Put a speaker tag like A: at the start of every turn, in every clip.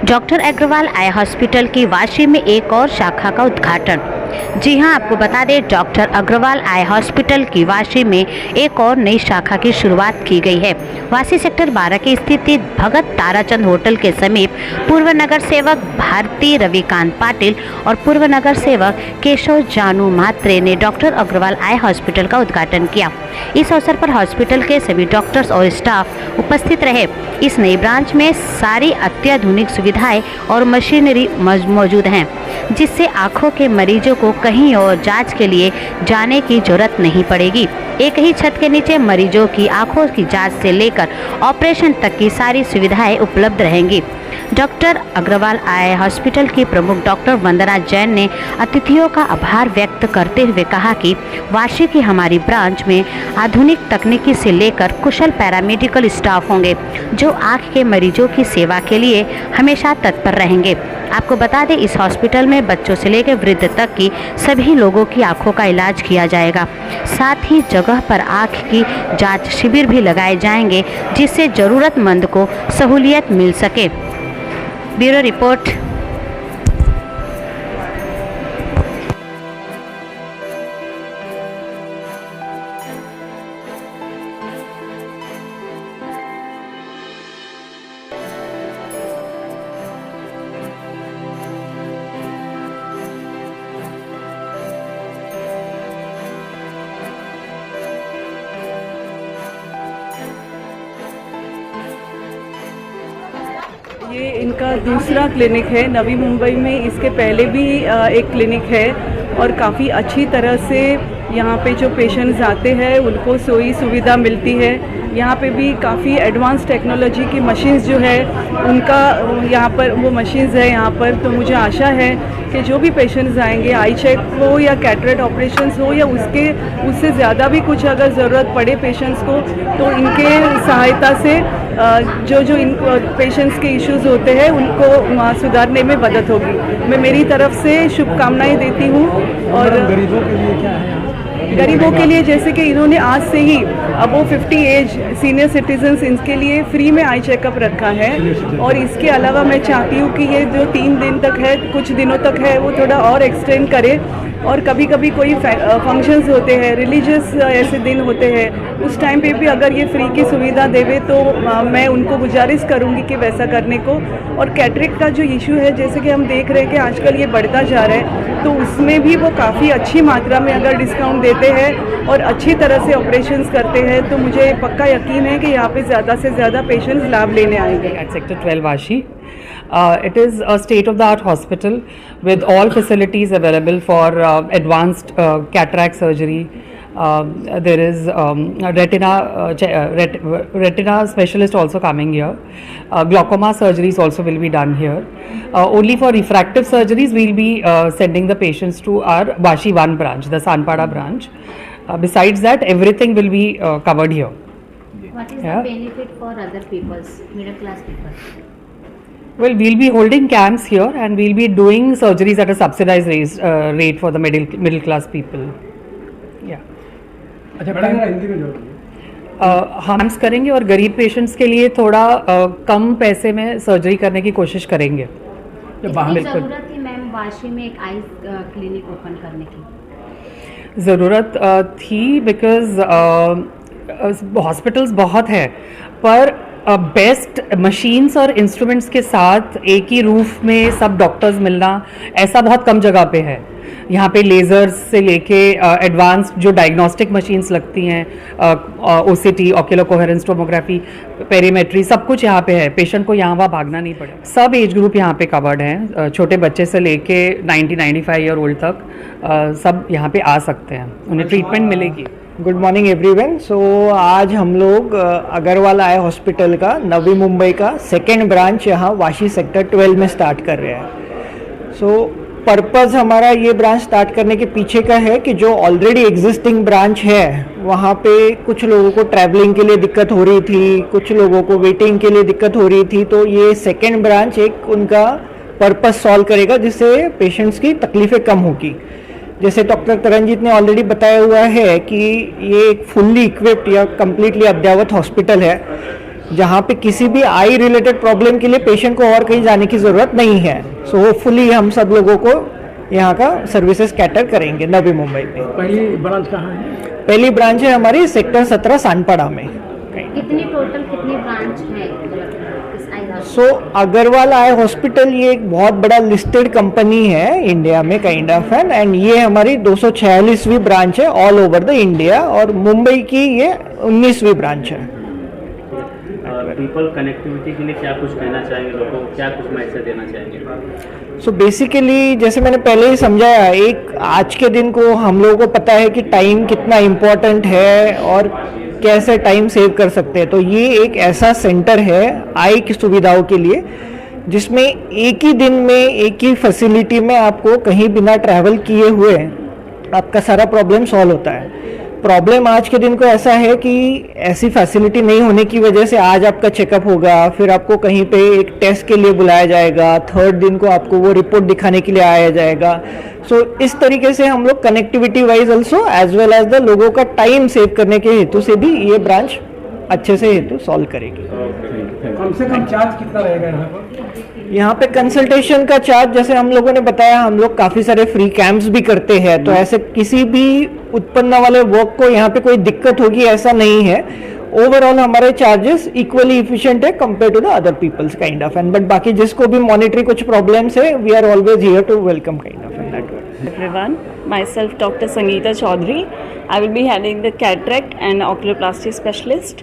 A: Doctor Agarwal eye hospital की वाशी में एक और शाखा का उद्घाटन। जी हां, आपको बता दें डॉक्टर अग्रवाल आई हॉस्पिटल की वाशी में एक और नई शाखा की शुरुआत की गई है। वाशी सेक्टर 12 के स्थित भगत ताराचंद होटल के समीप पूर्व नगर सेवक भारती रविकांत पाटिल और पूर्व नगर सेवक केशव जानू मात्रे ने डॉक्टर अग्रवाल आई हॉस्पिटल का उद्घाटन किया। इस अवसर पर हॉस्पिटल के सभी डॉक्टर्स और स्टाफ उपस्थित रहे। इस नई ब्रांच में सारी अत्याधुनिक सुविधाएं और मशीनरी मौजूद हैं, जिससे आंखों के मरीजों को कहीं और जांच के लिए जाने की जरूरत नहीं पड़ेगी। एक ही छत के नीचे मरीजों की आंखों की जांच से लेकर ऑपरेशन तक की सारी सुविधाएं उपलब्ध रहेंगी। डॉक्टर अग्रवाल आई हॉस्पिटल की प्रमुख डॉक्टर वंदना जैन ने अतिथियों का आभार व्यक्त करते हुए कहा कि वाशी की हमारी ब्रांच में आधुनिक तकनीकी से लेकर कुशल पैरामेडिकल स्टाफ होंगे, जो आँख के मरीजों की सेवा के लिए हमेशा तत्पर रहेंगे। आपको बता दें, इस हॉस्पिटल में बच्चों से लेकर वृद्ध तक की सभी लोगों की आंखों का इलाज किया जाएगा। साथ ही जगह पर आँख की जांच शिविर भी लगाए जाएंगे, जिससे ज़रूरतमंद को सहूलियत मिल सके। Bureau report.
B: ये इनका दूसरा क्लिनिक है नवी मुंबई में। इसके पहले भी एक क्लिनिक है और काफ़ी अच्छी तरह से यहाँ पे जो पेशेंट्स आते हैं उनको सोई सुविधा मिलती है। यहाँ पे भी काफ़ी एडवांस टेक्नोलॉजी की मशीन्स जो है उनका यहाँ पर वो मशीन्स है यहाँ पर। तो मुझे आशा है कि जो भी पेशेंट्स आएंगे, आई चेक हो या कैटरेक्ट ऑपरेशंस हो या उससे ज़्यादा भी कुछ अगर ज़रूरत पड़े पेशेंट्स को, तो इनके सहायता से जो इन पेशेंट्स के इश्यूज़ होते हैं उनको सुधारने में मदद होगी। मैं मेरी तरफ से शुभकामनाएं देती हूँ। और
C: गरीबों के लिए क्या है?
B: गरीबों के लिए जैसे कि इन्होंने आज से ही अबो 50 एज सीनियर सिटीजन्स इनके लिए फ्री में आई चेकअप रखा है। और इसके अलावा मैं चाहती हूँ कि ये जो 3 दिन तक है, कुछ दिनों तक है, वो थोड़ा और एक्सटेंड करे। और कभी कभी कोई फंक्शंस होते हैं, रिलीजियस ऐसे दिन होते हैं, उस टाइम पे भी अगर ये फ्री की सुविधा देवे तो मैं उनको गुजारिश करूँगी कि वैसा करने को। और कैटरेक्ट का जो इशू है, जैसे कि हम देख रहे हैं कि आजकल ये बढ़ता जा रहा है, तो उसमें भी वो काफ़ी अच्छी मात्रा में अगर डिस्काउंट देते हैं और अच्छी तरह से ऑपरेशंस करते हैं, तो मुझे पक्का यकीन है कि यहाँ पे ज़्यादा से ज़्यादा पेशेंट्स लाभ लेने आएंगे।
D: At Sector 12 Vashi. It is a state-of-the-art hospital with all facilities available for advanced cataract surgery. There is retina specialist also coming here. Glaucoma surgeries also will be done here. Only for refractive surgeries, we'll be sending the patients to our Vashi 1 branch, the Sanpada branch. Besides that, everything will be covered here.
A: What is the benefit for other peoples, middle class people?
D: Well, we'll be holding camps here and we'll be doing surgeries at a subsidized rate for the middle class people. Yeah.
C: अच्छा, हिंदी में जोड़िए।
D: हम camps करेंगे और गरीब patients के लिए थोड़ा कम पैसे में सर्जरी करने की कोशिश करेंगे।
A: जरूरत थी मैम वाशी में एक आई क्लिनिक ओपन करने की?
D: ज़रूरत थी बिकॉज हॉस्पिटल्स बहुत है, पर बेस्ट मशीन्स और इंस्ट्रूमेंट्स के साथ एक ही रूफ में सब डॉक्टर्स मिलना ऐसा बहुत कम जगह पे है। यहाँ पे लेज़र्स से लेके एडवांस्ड जो डायग्नोस्टिक मशीन्स लगती हैं, OCT, ocular coherence tomography, perimetry, सब कुछ यहाँ पे है। पेशेंट को यहाँ वहाँ भागना नहीं पड़ेगा। सब एज ग्रुप यहाँ पे कवर्ड हैं, छोटे बच्चे से लेके 90-95 ईयर ओल्ड तक सब यहाँ पे आ सकते हैं, उन्हें ट्रीटमेंट मिलेगी।
E: Good morning everyone. सो आज हम लोग अग्रवाल आई हॉस्पिटल का नवी मुंबई का सेकेंड ब्रांच यहाँ वाशी सेक्टर 12 में स्टार्ट कर रहे हैं। सो पर्पज़ हमारा ये ब्रांच स्टार्ट करने के पीछे का है कि जो ऑलरेडी एग्जिस्टिंग ब्रांच है वहाँ पे कुछ लोगों को ट्रैवलिंग के लिए दिक्कत हो रही थी, कुछ लोगों को वेटिंग के लिए दिक्कत हो रही थी। तो ये सेकेंड ब्रांच एक उनका पर्पज़ सॉल्व करेगा, जिससे पेशेंट्स की तकलीफ़ें कम होगी। जैसे डॉक्टर तरनजीत ने ऑलरेडी बताया हुआ है कि ये एक फुल्ली इक्विप्ड या कम्प्लीटली अद्ययावत हॉस्पिटल है। जहाँ पे किसी भी आई रिलेटेड प्रॉब्लम के लिए पेशेंट को और कहीं जाने की ज़रूरत नहीं है। सो होपफुली हम सब लोगों को यहाँ का सर्विसेज कैटर करेंगे नवी मुंबई में।
C: पहली ब्रांच कहाँ है?
E: पहली ब्रांच है हमारी सेक्टर 17 सानपाड़ा में।
A: कितनी ब्रांच है इस आई हॉस्पिटल?
E: सो अग्रवाल आई हॉस्पिटल ये एक बहुत बड़ा लिस्टेड कंपनी है इंडिया में काइंड ऑफ एंड ये हमारी 246वीं ब्रांच है ऑल ओवर द इंडिया, और मुंबई की ये 19वीं ब्रांच है।
F: पीपल कनेक्टिविटी के लिए क्या कुछ कहना चाहेंगे लोगों को, क्या कुछ मैसेज देना चाहेंगे?
E: सो बेसिकली जैसे मैंने पहले ही समझाया, एक आज के दिन को हम लोगों को पता है कि टाइम कितना इम्पोर्टेंट है और कैसे टाइम सेव कर सकते हैं। तो ये एक ऐसा सेंटर है आई की सुविधाओं के लिए जिसमें एक ही दिन में एक ही फैसिलिटी में आपको कहीं बिना ट्रैवल किए हुए आपका सारा प्रॉब्लम सॉल्व होता है। प्रॉब्लम आज के दिन को ऐसा है कि ऐसी फैसिलिटी नहीं होने की वजह से आज आपका चेकअप होगा, फिर आपको कहीं पे एक टेस्ट के लिए बुलाया जाएगा, थर्ड दिन को आपको वो रिपोर्ट दिखाने के लिए आया जाएगा। सो इस तरीके से हम लोग connectivity wise also as well as the लोगों का टाइम सेव करने के हेतु से भी ये ब्रांच अच्छे से हेतु सॉल्व करेगी।
C: कम से कम चार्ज कितना रहेगा यहाँ पर?
E: यहाँ पे कंसल्टेशन का चार्ज जैसे हम लोगों ने बताया, हम लोग काफ़ी सारे फ्री कैंप्स भी करते हैं, तो ऐसे किसी भी उत्पन्न वाले वर्क को यहाँ पे कोई दिक्कत होगी ऐसा नहीं है। ओवरऑल हमारे चार्जेस इक्वली इफिशिएंट है compare to the other people's kind of and, but बाकी जिसको भी मॉनिटरी कुछ प्रॉब्लम्स है we are always here to welcome kind of in that way.
G: Everyone, myself Dr. Sangeeta Chaudhary. I will be heading the cataract and oculoplasty specialist.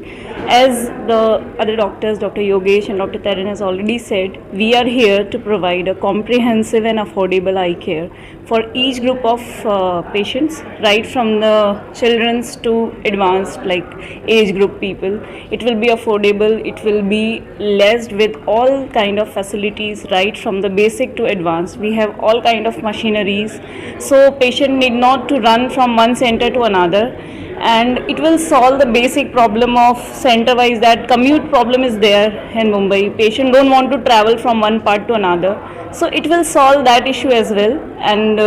G: As the other doctors, Dr. Yogesh and Dr. Taran has already said, we are here to provide a comprehensive and affordable eye care for each group of patients, right from the children's to advanced like age group people. It will be affordable, it will be laced with all kind of facilities, right from the basic to advanced. We have all kind of machineries, so patient need not to run from one center to another, and it will solve the basic problem of center wise, that commute problem is there in Mumbai. Patient don't want to travel from one part to another, so it will solve that issue as well, and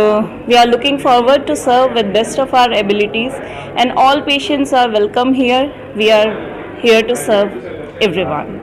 G: we are looking forward to serve with best of our abilities, and all patients are welcome here. We are here to serve everyone.